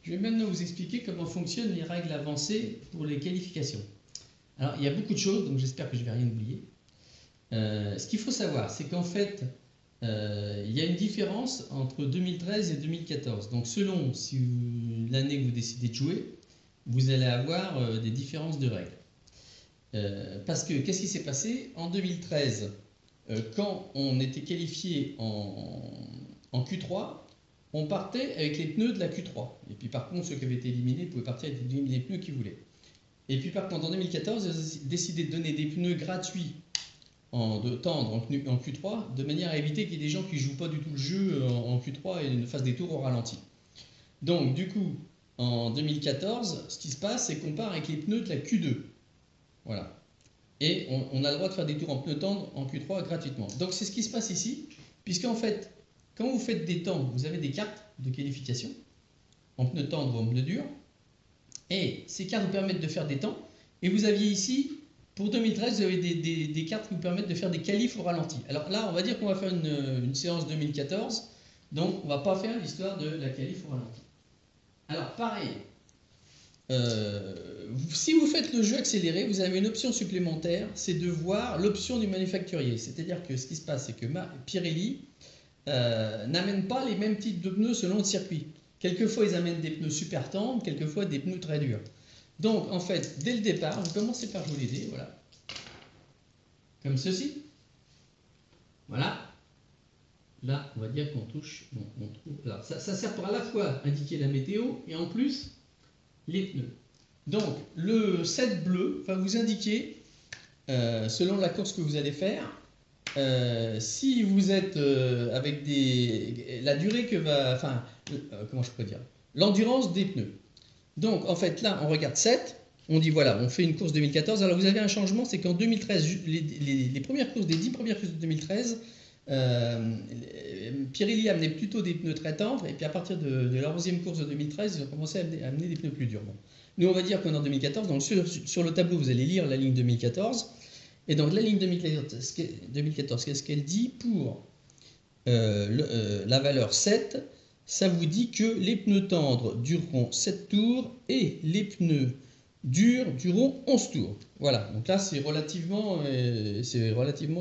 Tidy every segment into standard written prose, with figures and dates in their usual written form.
Je vais maintenant vous expliquer comment fonctionnent les règles avancées pour les qualifications. Alors, il y a beaucoup de choses, donc j'espère que je ne vais rien oublier. Ce qu'il faut savoir, c'est qu'en fait, il y a une différence entre 2013 et 2014. Donc, selon si l'année que vous décidez de jouer, vous allez avoir des différences de règles. Parce que, qu'est-ce qui s'est passé? En 2013, quand on était qualifié en Q3, on partait avec les pneus de la Q3. Et puis par contre, ceux qui avaient été éliminés pouvaient partir avec les pneus qu'ils voulaient. Et puis par contre, en 2014, ils ont décidé de donner des pneus gratuits de tendre en Q3, de manière à éviter qu'il y ait des gens qui ne jouent pas du tout le jeu en Q3 et ne fassent des tours au ralenti. Donc du coup, en 2014, ce qui se passe, c'est qu'on part avec les pneus de la Q2. Voilà. Et on a le droit de faire des tours en pneus tendres en Q3 gratuitement. Donc c'est ce qui se passe ici, puisqu'en fait, quand vous faites des temps, vous avez des cartes de qualification en pneus tendres ou en pneus durs. Et ces cartes vous permettent de faire des temps. Et vous aviez ici, pour 2013, vous avez des cartes qui vous permettent de faire des qualifs au ralenti. Alors là, on va dire qu'on va faire une séance 2014. Donc, on ne va pas faire l'histoire de la qualif au ralenti. Alors, pareil. Si vous faites le jeu accéléré, vous avez une option supplémentaire, c'est de voir l'option du manufacturier. C'est-à-dire que ce qui se passe, c'est que Pirelli n'amènent pas les mêmes types de pneus selon le circuit. Quelquefois, ils amènent des pneus super tendres, quelquefois des pneus très durs. Donc, en fait, dès le départ, vous commencez par jouer les dés, voilà. Comme ceci. Voilà. Là, on va dire qu'on touche, on trouve. Alors, ça sert pour à la fois indiquer la météo et en plus les pneus. Donc, le set bleu va vous indiquer, selon la course que vous allez faire, si vous êtes avec la durée que va, enfin, comment je pourrais dire, l'endurance des pneus. Donc en fait là on regarde 7, on dit voilà, on fait une course 2014. Alors vous avez un changement, c'est qu'en 2013, les premières courses, des 10 premières courses de 2013, Pirelli amenait plutôt des pneus très tendres, et puis à partir de la 11e course de 2013, ils ont commencé à amener des pneus plus durs. Bon. Nous on va dire qu'on est en 2014, donc sur le tableau vous allez lire la ligne 2014. Et donc la ligne 2014, qu'est-ce qu'elle dit pour la valeur 7? Ça vous dit que les pneus tendres dureront 7 tours et les pneus durs dureront 11 tours. Voilà, donc là c'est relativement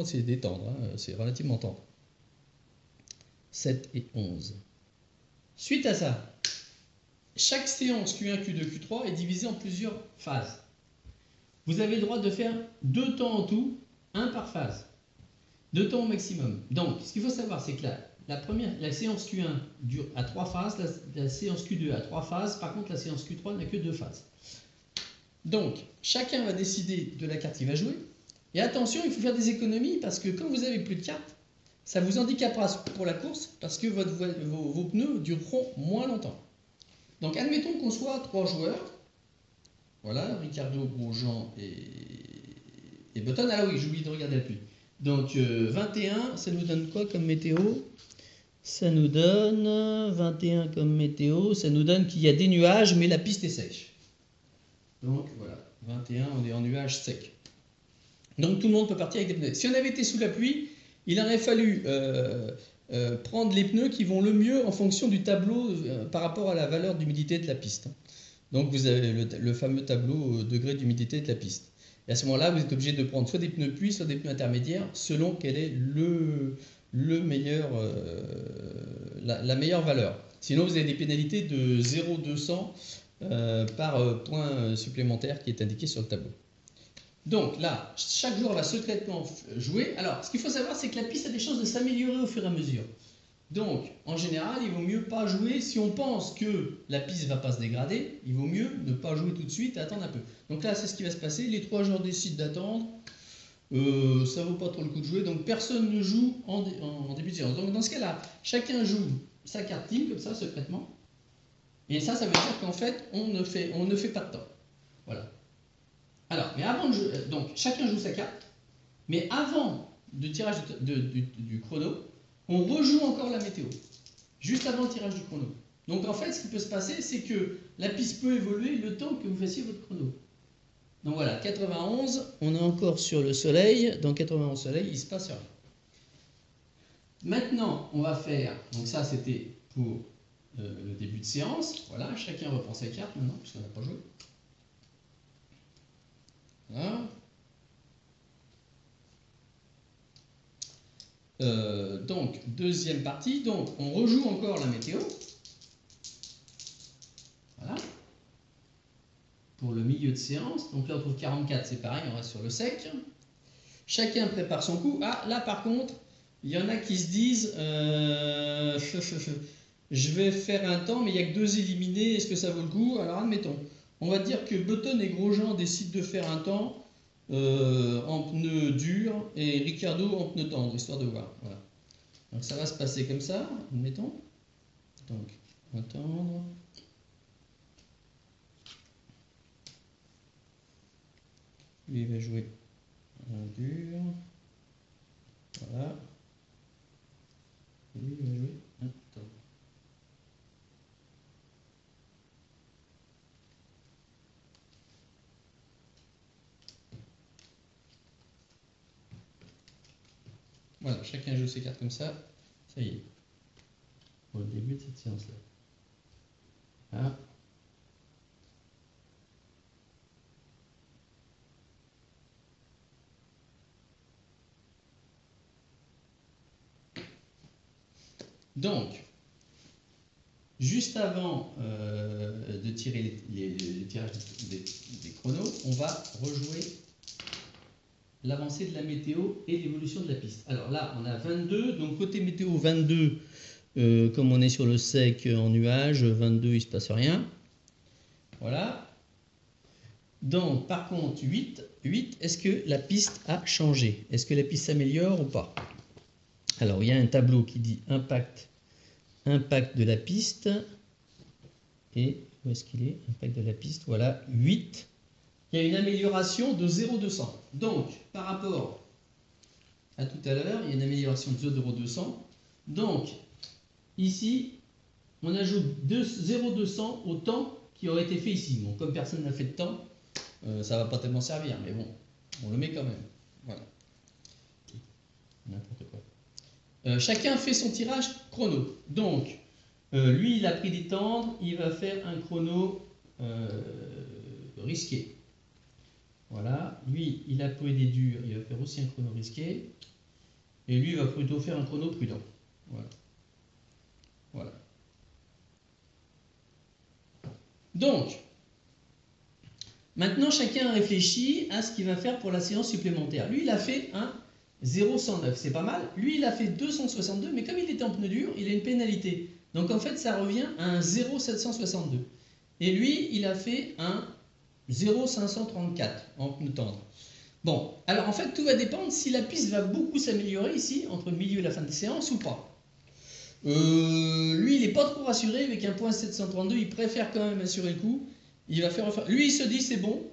c'est des tendres, hein, c'est relativement tendre. 7 et 11. Suite à ça, chaque séance Q1, Q2, Q3 est divisée en plusieurs phases. Vous avez le droit de faire 2 temps en tout, 1 par phase. 2 temps au maximum. Donc, ce qu'il faut savoir, c'est que la séance Q1 dure à 3 phases, la séance Q2 à 3 phases, par contre la séance Q3 n'a que 2 phases. Donc, chacun va décider de la carte qu'il va jouer. Et attention, il faut faire des économies, parce que quand vous avez plus de cartes, ça vous handicapera pour la course, parce que vos pneus dureront moins longtemps. Donc, admettons qu'on soit 3 joueurs. Voilà, Ricardo, Grosjean et Button. Ah oui, j'ai oublié de regarder la pluie. Donc 21, ça nous donne quoi comme météo? Ça nous donne 21 comme météo, ça nous donne qu'il y a des nuages, mais la piste est sèche. Donc voilà, 21, on est en nuage sec. Donc tout le monde peut partir avec des pneus. Si on avait été sous la pluie, il aurait fallu prendre les pneus qui vont le mieux en fonction du tableau par rapport à la valeur d'humidité de la piste. Donc vous avez le fameux tableau degré d'humidité de la piste. Et à ce moment-là, vous êtes obligé de prendre soit des pneus pluie, soit des pneus intermédiaires, selon quel est la meilleure valeur. Sinon, vous avez des pénalités de 0,200 par point supplémentaire qui est indiqué sur le tableau. Donc là, chaque joueur va secrètement jouer. Alors, ce qu'il faut savoir, c'est que la piste a des chances de s'améliorer au fur et à mesure. Donc, en général, il vaut mieux pas jouer. Si on pense que la piste ne va pas se dégrader, il vaut mieux ne pas jouer tout de suite et attendre un peu. Donc là, c'est ce qui va se passer. Les 3 joueurs décident d'attendre. Ça ne vaut pas trop le coup de jouer. Donc, personne ne joue en début de séance. Donc, dans ce cas-là, chacun joue sa carte team, comme ça, secrètement. Et ça veut dire qu'en fait, on ne fait pas de temps. Voilà. Alors, mais avant de jouer, donc, chacun joue sa carte. Mais avant le tirage du chrono, on rejoue encore la météo, juste avant le tirage du chrono. Donc en fait, ce qui peut se passer, c'est que la piste peut évoluer le temps que vous fassiez votre chrono. Donc voilà, 91, on est encore sur le soleil. Dans 91 soleil, il ne se passe rien. Maintenant, on va faire, donc ça c'était pour le début de séance. Voilà, chacun reprend sa carte maintenant, puisqu'on n'a pas joué. Voilà. Donc, deuxième partie. Donc, on rejoue encore la météo. Voilà. Pour le milieu de séance. Donc là, on trouve 44, c'est pareil, on reste sur le sec. Chacun prépare son coup. Ah, là, par contre, il y en a qui se disent je vais faire un temps, mais il n'y a que 2 éliminés, est-ce que ça vaut le coup? Alors, admettons. On va dire que Button et Grosjean décident de faire un temps en pneu dur et Ricciardo en pneu tendre, histoire de voir. Voilà. Donc ça va se passer comme ça, admettons. Donc, attendre. Lui, il va jouer en dur. Voilà. Lui, il va jouer un tendre. Voilà, chacun joue ses cartes comme ça. Ça y est. Pour le début de cette séance-là. Voilà. Donc, juste avant de tirer les tirages des chronos, on va rejouer l'avancée de la météo et l'évolution de la piste. Alors là, on a 22, donc côté météo 22, comme on est sur le sec en nuage, 22, il ne se passe rien. Voilà. Donc, par contre, 8, est-ce que la piste a changé? Est-ce que la piste s'améliore ou pas? Alors, il y a un tableau qui dit impact de la piste. Et où est-ce qu'il est? Impact de la piste, voilà, 8. Il y a une amélioration de 0,200. Donc, par rapport à tout à l'heure, il y a une amélioration de 0,200. Donc, ici, on ajoute 0,200 au temps qui aurait été fait ici. Bon, comme personne n'a fait de temps, ça ne va pas tellement servir, mais bon, on le met quand même. Voilà. N'importe quoi. Chacun fait son tirage chrono. Donc, lui, il a pris des tendres, il va faire un chrono risqué. Voilà. Lui, il a pris des durs, il va faire aussi un chrono risqué. Et lui, il va plutôt faire un chrono prudent. Voilà. Voilà. Donc, maintenant, chacun réfléchit à ce qu'il va faire pour la séance supplémentaire. Lui, il a fait un 0,109, c'est pas mal. Lui, il a fait 262, mais comme il était en pneu dur, il a une pénalité. Donc, en fait, ça revient à un 0,762. Et lui, il a fait un 0,534 en pneu tendre. Bon, alors en fait, tout va dépendre si la piste va beaucoup s'améliorer ici, entre le milieu et la fin de séance ou pas. Lui, il n'est pas trop rassuré avec un point 732, il préfère quand même assurer le coup. Il va faire refaire. Lui, il se dit c'est bon,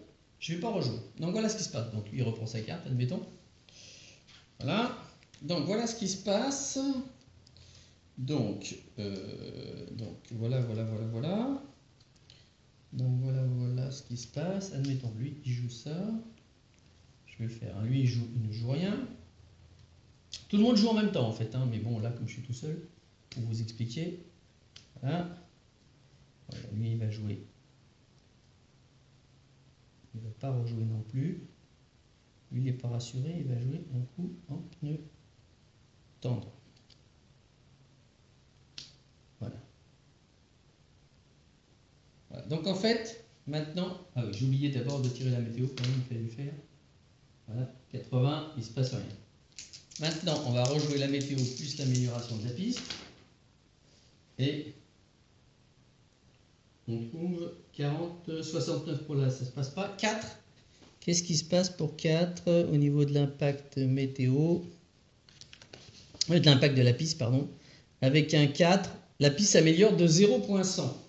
je ne vais pas rejouer. Donc voilà ce qui se passe. Donc lui, il reprend sa carte, admettons. Voilà. Donc voilà ce qui se passe. Donc voilà. Donc voilà ce qui se passe. Admettons, lui, il joue ça. Je vais le faire. Lui, il ne joue rien. Tout le monde joue en même temps en fait, hein, mais bon, là, comme je suis tout seul, pour vous expliquer. Voilà. Voilà, lui, il va jouer. Il ne va pas rejouer non plus. Lui, il n'est pas rassuré, il va jouer un coup en pneu tendre. Voilà. Voilà. Donc en fait, maintenant, ah oui, j'ai oublié d'abord de tirer la météo, quand même, il fallait le faire. Voilà, 80, il ne se passe rien. Maintenant, on va rejouer la météo plus l'amélioration de la piste. Et on trouve 40, 69 pour là, ça ne se passe pas. 4. Qu'est-ce qui se passe pour 4 au niveau de l'impact météo? De l'impact de la piste, pardon. Avec un 4, la piste s'améliore de 0,100.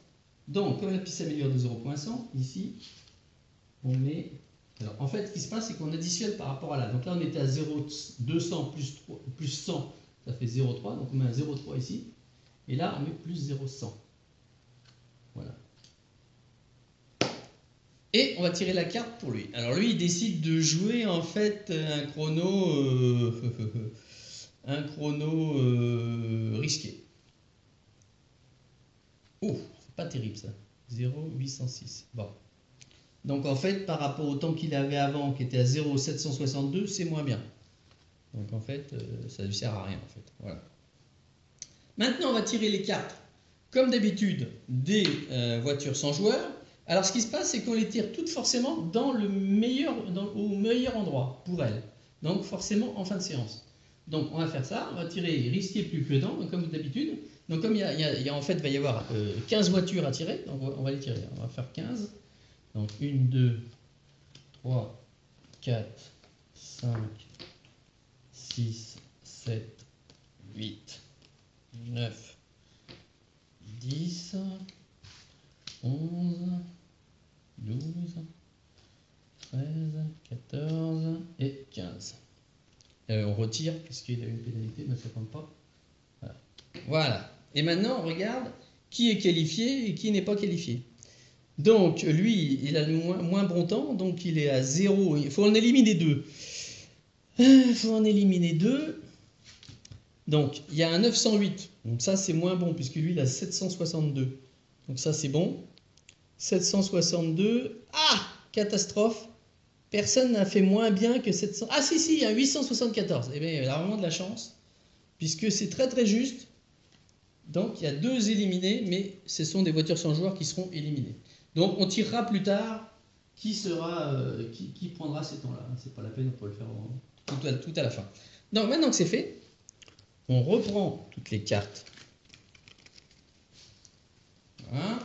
Donc, comme la piste s'améliore de 0,100, ici, on met... Alors, en fait, ce qui se passe, c'est qu'on additionne par rapport à là. Donc là, on était à 0,200 plus 100, ça fait 0,3. Donc, on met un 0,3 ici. Et là, on met plus 0,100. Voilà. Et on va tirer la carte pour lui. Alors, lui, il décide de jouer, en fait, un chrono... risqué. Oh, c'est pas terrible ça. 0,806. Bon. Donc en fait, par rapport au temps qu'il avait avant, qui était à 0,762, c'est moins bien. Donc en fait, ça ne lui sert à rien en fait. Voilà. Maintenant, on va tirer les cartes, comme d'habitude, des voitures sans joueur. Alors ce qui se passe, c'est qu'on les tire toutes forcément dans le meilleur, au meilleur endroit pour elles. Donc forcément en fin de séance. Donc on va faire ça, on va tirer risqué plus prudent, comme d'habitude. Donc comme en fait, il va y avoir 15 voitures à tirer, donc on va les tirer. On va faire 15. Donc 1, 2, 3, 4, 5, 6, 7, 8, 9, 10, 11, 12, 13, 14 et 15. On retire puisqu'il a une pénalité, ne se compte pas. Voilà. Voilà. Et maintenant, on regarde qui est qualifié et qui n'est pas qualifié. Donc, lui, il a le moins bon temps, donc il est à 0. Il faut en éliminer 2. Il faut en éliminer 2. Donc, il y a un 908. Donc ça, c'est moins bon, puisque lui, il a 762. Donc ça, c'est bon. 762. Ah! Catastrophe. Personne n'a fait moins bien que 700. Ah si, il y a 874. Eh bien, il a vraiment de la chance, puisque c'est très très juste. Donc, il y a 2 éliminés, mais ce sont des voitures sans joueur qui seront éliminées. Donc, on tirera plus tard qui prendra ces temps-là. C'est pas la peine, on peut le faire tout à la fin. Donc, maintenant que c'est fait, on reprend toutes les cartes. Voilà.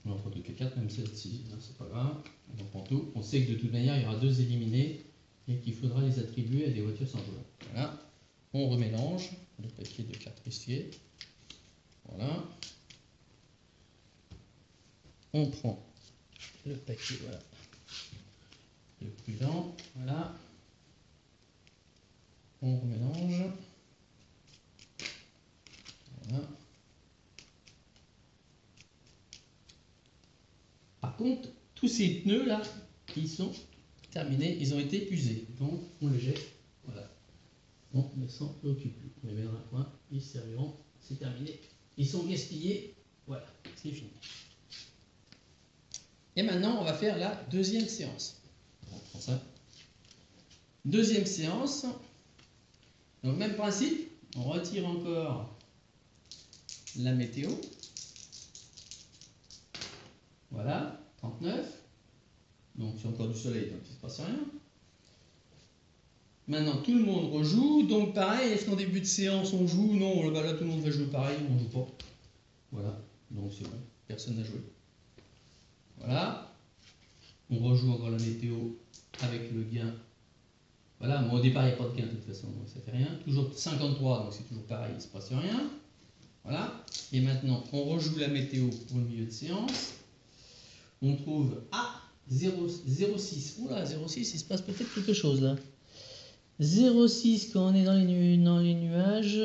On reprend toutes les cartes, même celle-ci, c'est pas grave. On reprend tout. On sait que de toute manière, il y aura 2 éliminés et qu'il faudra les attribuer à des voitures sans joueur. Voilà. On remélange le paquet de cartes risquées. Voilà. On prend le paquet, voilà. Le prudent, voilà. On remélange. Voilà. Par contre, tous ces pneus là, ils sont terminés, ils ont été usés. Donc on les jette. Voilà. On ne s'en occupe plus. On les met dans un coin, ils serviront, c'est terminé. Ils sont gaspillés. Voilà, c'est fini. Et maintenant, on va faire la deuxième séance. On prend ça. Deuxième séance. Donc même principe, on retire encore la météo. Voilà, 39. Donc c'est encore du soleil, donc il ne se passe rien. Maintenant tout le monde rejoue, donc pareil, est-ce qu'en début de séance on joue? Non, là tout le monde va jouer pareil, on ne joue pas. Voilà, donc c'est bon, personne n'a joué. Voilà, on rejoue encore la météo avec le gain. Voilà, bon, au départ il n'y a pas de gain de toute façon, donc ça fait rien. Toujours 53, donc c'est toujours pareil, il ne se passe rien. Voilà, et maintenant on rejoue la météo pour le milieu de séance. On trouve 0,6. Oula, 0,6, il se passe peut-être quelque chose là. 0,6 quand on est dans les nuages.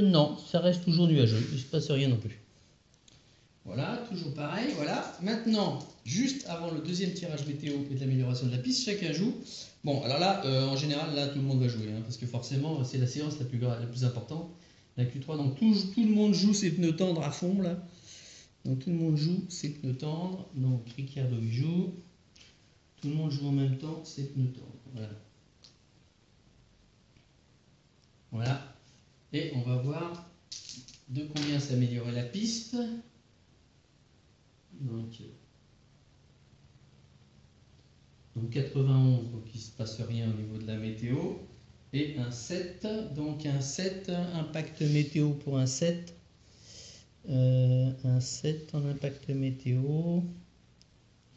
Non, ça reste toujours nuageux. Il ne se passe rien non plus. Voilà, toujours pareil. Voilà. Maintenant, juste avant le deuxième tirage météo et de l'amélioration de la piste, chacun joue. Bon, alors là, en général, là, tout le monde va jouer. Hein, parce que forcément, c'est la séance la plus importante. La Q3. Donc, tout le monde joue ses pneus tendres à fond là. Donc tout le monde joue ses pneus tendres. Donc Ricciardo y joue. Tout le monde joue en même temps ses pneus tendres. Voilà. Voilà. Et on va voir de combien s'améliorer la piste. Donc 91, donc il ne se passe rien au niveau de la météo. Et un 7, donc un 7, impact météo pour un 7. Un 7 en impact météo.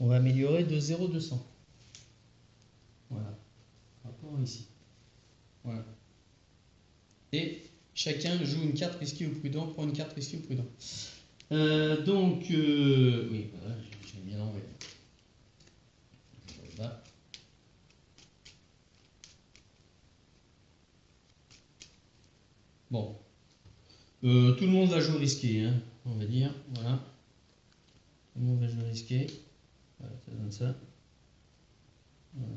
On va améliorer de 0,200. Voilà. Rapport ici. Voilà. Et chacun joue une carte risquée ou prudent, prend une carte risquée ou prudent. Oui, voilà, j'ai bien envoyé. Voilà. Bon. Tout le monde va jouer risqué, hein, on va dire. Voilà. Tout le monde va jouer risqué. Voilà, ça donne ça. Voilà.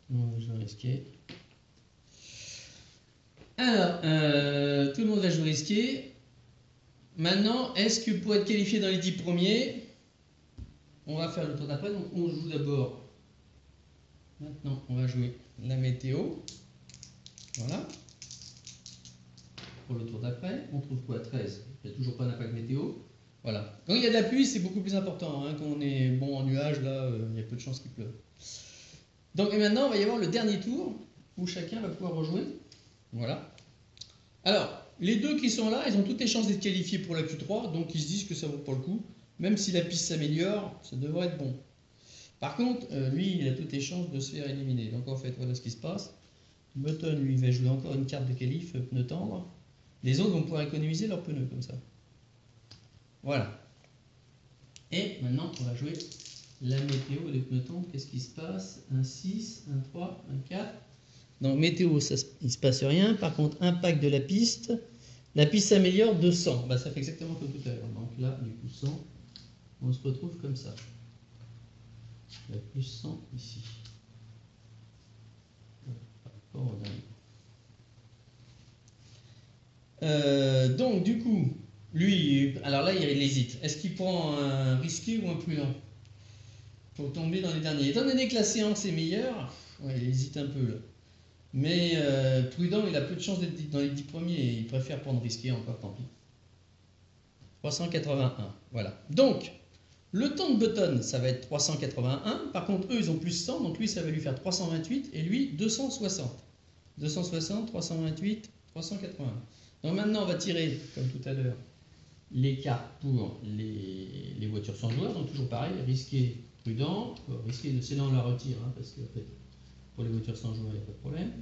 Tout le monde va jouer risqué. Alors, tout le monde va jouer risqué. Maintenant, est-ce que pour être qualifié dans les 10 premiers, on va faire le tour d'après. Donc, on joue d'abord. Maintenant, on va jouer la météo. Voilà. Pour le tour d'après, on trouve quoi? 13. Il n'y a toujours pas d'impact météo. Voilà. Quand il y a de la pluie, c'est beaucoup plus important. Hein. Quand on est bon en nuage, là, il y a peu de chances qu'il pleuve. Donc, et maintenant, il va y avoir le dernier tour où chacun va pouvoir rejouer. Voilà. Alors, les deux qui sont là, ils ont toutes les chances d'être qualifiés pour la Q3, donc ils se disent que ça vaut pas le coup. Même si la piste s'améliore, ça devrait être bon. Par contre, lui, il a toutes les chances de se faire éliminer. Donc en fait, voilà ce qui se passe. Button, lui, va jouer encore une carte de qualif, pneu tendre. Les autres vont pouvoir économiser leurs pneus comme ça. Voilà. Et maintenant, on va jouer la météo des pneus tendres. Qu'est-ce qui se passe? Un 6, un 3, un 4. Donc météo, il ne se passe rien. Par contre, impact de la piste s'améliore de 100. Bah, ça fait exactement comme tout à l'heure. Donc là, du coup, 100, on se retrouve comme ça. Il y a plus 100 ici. Par rapport au dernier. Donc du coup, lui, alors là, il hésite. Est-ce qu'il prend un risqué ou un prudent pour tomber dans les derniers? Étant donné que la séance est meilleure, ouais, il hésite un peu là. Mais prudent, il a peu de chances d'être dans les 10 premiers et il préfère prendre risqué encore, tant pis. 381, voilà. Donc, le temps de Button, ça va être 381. Par contre, eux, ils ont plus 100, donc lui, ça va lui faire 328 et lui, 260. 260, 328, 381. Donc maintenant, on va tirer, comme tout à l'heure, les cartes pour les voitures sans joueur. Donc toujours pareil, risqué, prudent. Risqué, c'est là on la retire, hein, parce que en fait, pour les voitures sans joueur, il n'y a pas de problème.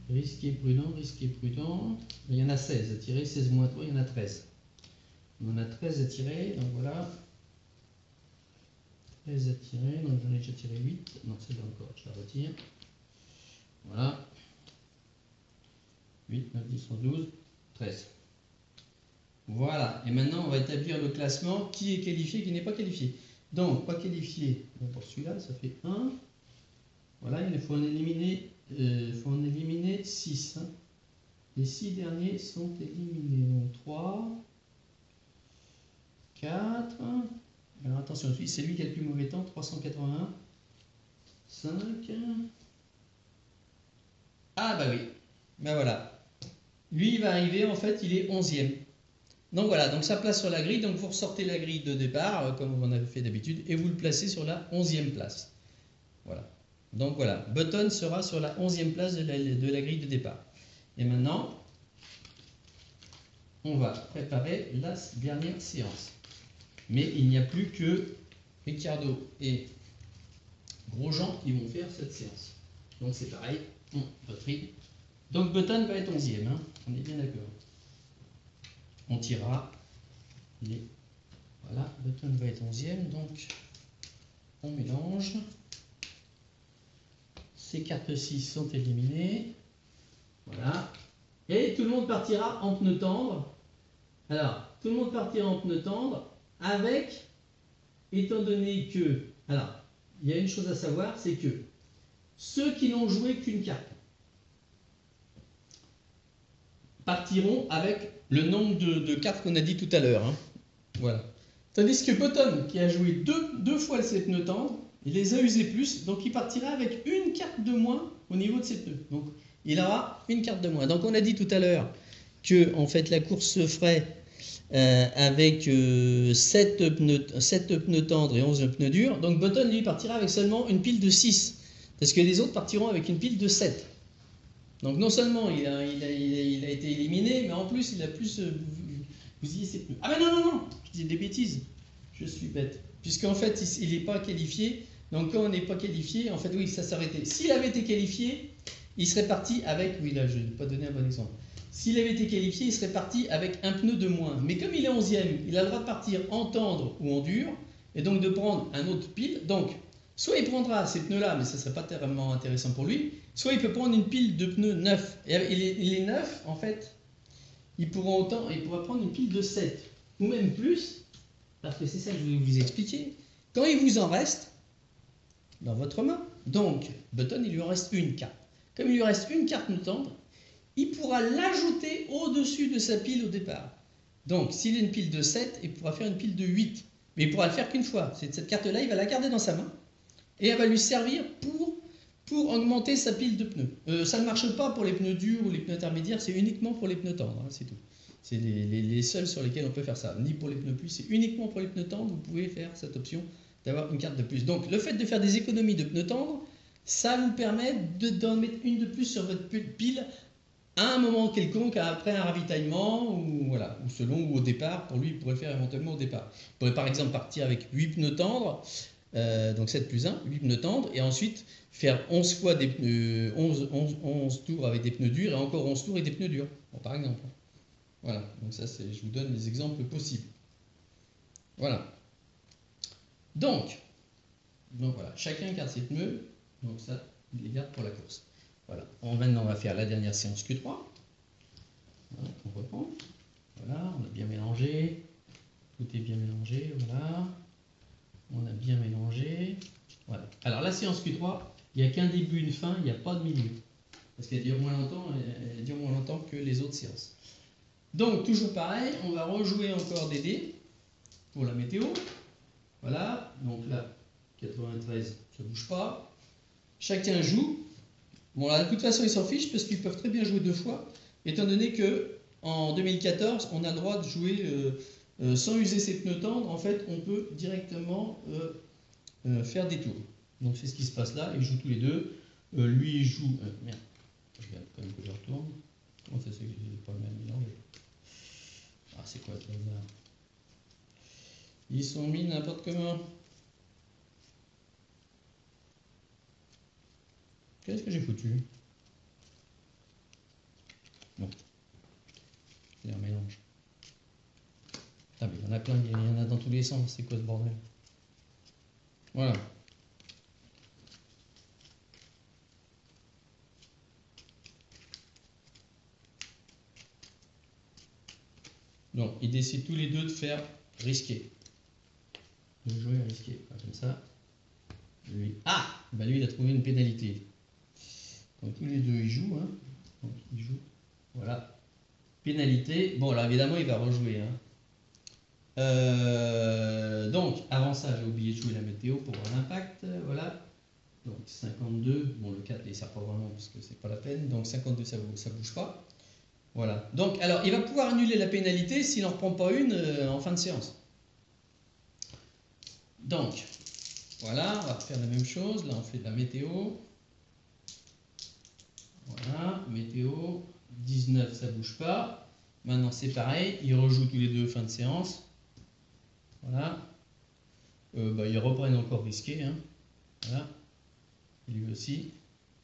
Risqué, prudent, risqué, prudent. Il y en a 16 à tirer, 16 moins 3, il y en a 13. On en a 13 à tirer, donc voilà. 13 à tirer, donc j'en ai déjà tiré 8. Non, c'est là encore, je la retire. Voilà. 8, 9, 10, 11, 12, 13. Voilà, et maintenant on va établir le classement, qui est qualifié, qui n'est pas qualifié. Donc, pas qualifié, pour celui-là, ça fait 1. Voilà, il faut en éliminer, 6. Hein. Les 6 derniers sont éliminés. Donc 3, 4. Alors attention, c'est lui qui a le plus mauvais temps, 381. 5. Ah bah oui, ben voilà. Lui, il va arriver, en fait, il est 11e. Donc voilà, donc ça place sur la grille, donc vous ressortez la grille de départ, comme vous en avez fait d'habitude, et vous le placez sur la 11e place. Voilà. Donc voilà, Button sera sur la 11e place de la grille de départ. Et maintenant, on va préparer la dernière séance. Mais il n'y a plus que Ricardo et Grosjean qui vont faire cette séance. Donc c'est pareil, on retrie. Donc Button va être 11e, hein, on est bien d'accord. On tirera les... Voilà, Button va être 11e, donc on mélange. Ces cartes 6 sont éliminées. Voilà. Et tout le monde partira en pneu tendre. Alors, tout le monde partira en pneu tendre avec, étant donné que... Alors, il y a une chose à savoir, c'est que ceux qui n'ont joué qu'une carte partiront avec le nombre de cartes qu'on a dit tout à l'heure. Hein. Voilà. Tandis que Button, qui a joué deux fois ses pneus tendres, il les a usés plus, donc il partira avec une carte de moins au niveau de ses pneus. Donc il aura une carte de moins. Donc on a dit tout à l'heure que en fait, la course se ferait avec 7 pneus tendres et 11 pneus durs. Donc Button, lui, partira avec seulement une pile de 6. Parce que les autres partiront avec une pile de 7. Donc non seulement il a été éliminé, mais en plus il a plus bousillé ses pneus. Ah mais non, je dis des bêtises, je suis bête. Puisqu'en fait il n'est pas qualifié, donc quand on n'est pas qualifié, en fait oui, ça s'arrêtait. S'il avait été qualifié, il serait parti avec, oui là je n'ai pas donné un bon exemple. S'il avait été qualifié, il serait parti avec un pneu de moins. Mais comme il est 11e, il a le droit de partir en tendre ou en dur, et donc de prendre un autre pile. Donc, soit il prendra ces pneus-là, mais ça ne serait pas tellement intéressant pour lui, soit il peut prendre une pile de pneus neufs. Et les neufs, en fait, il pourra prendre une pile de 7, ou même plus, parce que c'est ça que je vais vous expliquer. Quand il vous en reste dans votre main, donc, Button, il lui en reste une carte. Comme il lui reste une carte pneu tendre, il pourra l'ajouter au-dessus de sa pile au départ. Donc, s'il a une pile de 7, il pourra faire une pile de 8. Mais il ne pourra le faire qu'une fois. Cette carte-là, il va la garder dans sa main et elle va lui servir pour augmenter sa pile de pneus. Ça ne marche pas pour les pneus durs ou les pneus intermédiaires, c'est uniquement pour les pneus tendres, hein, c'est tout. C'est les seuls sur lesquels on peut faire ça. Ni pour les pneus plus, c'est uniquement pour les pneus tendres, vous pouvez faire cette option d'avoir une carte de plus. Donc, le fait de faire des économies de pneus tendres, ça vous permet d'en mettre une de plus sur votre pile à un moment quelconque, après un ravitaillement, ou, voilà, ou selon ou au départ. Pour lui, il pourrait le faire éventuellement au départ. Il pourrait par exemple partir avec 8 pneus tendres, donc 7 plus 1, 8 pneus tendres, et ensuite faire 11 fois des pneus, 11 tours avec des pneus durs, et encore 11 tours avec des pneus durs, bon, par exemple. Voilà, donc ça, je vous donne les exemples possibles. Voilà. Donc voilà, chacun garde ses pneus, donc ça, il les garde pour la course. Voilà. Maintenant, on va faire la dernière séance Q3. Voilà, on reprend. Voilà, on a bien mélangé. Tout est bien mélangé, voilà. On a bien mélangé. Voilà. Alors, la séance Q3, il n'y a qu'un début, une fin, il n'y a pas de milieu. Parce qu'elle dure moins longtemps que les autres séances. Donc, toujours pareil, on va rejouer encore des dés pour la météo. Voilà, donc là, 93, ça ne bouge pas. Chacun joue. Bon, là, de toute façon, ils s'en fichent parce qu'ils peuvent très bien jouer 2 fois, étant donné qu'en 2014, on a le droit de jouer sans user ses pneus tendres. En fait, on peut directement faire des tours. Donc, c'est ce qui se passe là. Ils jouent tous les deux. Lui, il joue. Merde, je regarde quand même que je retourne. Comment ça se fait que je n'ai pas le même mélangé? Ah, c'est quoi ce bazar? Ils sont mis n'importe comment. Qu'est-ce que j'ai foutu? Non. C'est un mélange. Putain, mais il y en a plein, il y en a dans tous les sens. C'est quoi ce bordel? Voilà. Donc, ils décident tous les deux de faire risquer. De jouer à risquer. Comme ça. Lui. Ah! Bah lui, il a trouvé une pénalité. Donc, tous les deux, ils jouent. Hein. Donc, ils jouent. Voilà. Pénalité. Bon, là, évidemment, il va rejouer. Hein. Donc, avant ça, j'ai oublié de jouer la météo pour voir l'impact. Voilà. Donc, 52. Bon, le 4, il ne sert pas vraiment parce que c'est pas la peine. Donc, 52, ça ne bouge pas. Voilà. Donc, alors, il va pouvoir annuler la pénalité s'il n'en reprend pas une en fin de séance. Donc, voilà, on va refaire la même chose. Là, on fait de la météo. Voilà, météo. 19, ça ne bouge pas. Maintenant, c'est pareil. Ils rejouent tous les deux fin de séance. Voilà. Ils reprennent encore risqué. Hein. Voilà. Et lui aussi.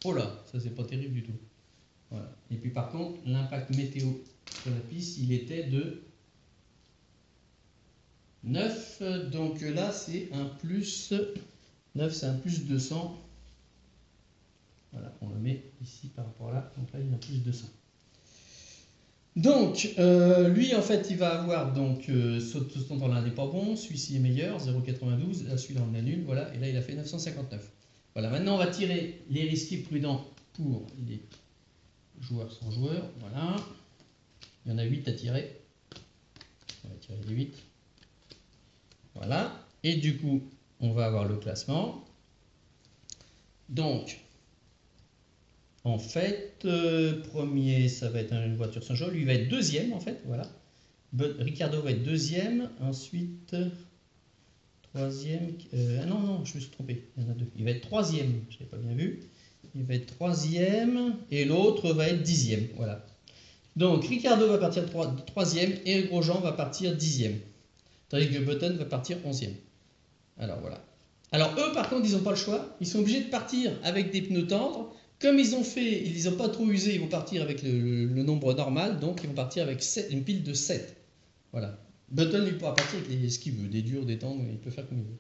Oh là, ça, c'est pas terrible du tout. Voilà. Et puis, par contre, l'impact météo sur la piste, il était de 9. Donc là, c'est un plus 9, c'est un plus 200. Voilà, on le met ici par rapport à là. Donc là, il y a un plus 200. Donc, lui, en fait, il va avoir donc ce standard-là n'est pas bon, celui-ci est meilleur, 0,92. Là, celui-là, on l'annule, voilà. Et là, il a fait 959. Voilà, maintenant, on va tirer les risqués prudents pour les joueurs sans joueurs. Voilà. Il y en a 8 à tirer. On va tirer les 8. Voilà. Et du coup, on va avoir le classement. Donc, en fait, premier, ça va être une voiture sans joueur. Lui, il va être deuxième, en fait. Voilà. Ricardo va être deuxième. Ensuite, troisième. Non, je me suis trompé. Il y en a deux. Il va être troisième. Je n'avais pas bien vu. Il va être troisième. Et l'autre va être dixième. Voilà. Donc, Ricardo va partir troisième. Et Grosjean va partir dixième. Tandis que Button va partir 11e. Alors voilà. Alors eux, par contre, ils n'ont pas le choix. Ils sont obligés de partir avec des pneus tendres. Comme ils n'ont pas trop usé, ils vont partir avec le nombre normal. Donc ils vont partir avec une pile de 7. Voilà. Button, il pourra partir avec ce qu'il veut. Des durs, des tendres, il peut faire comme il veut.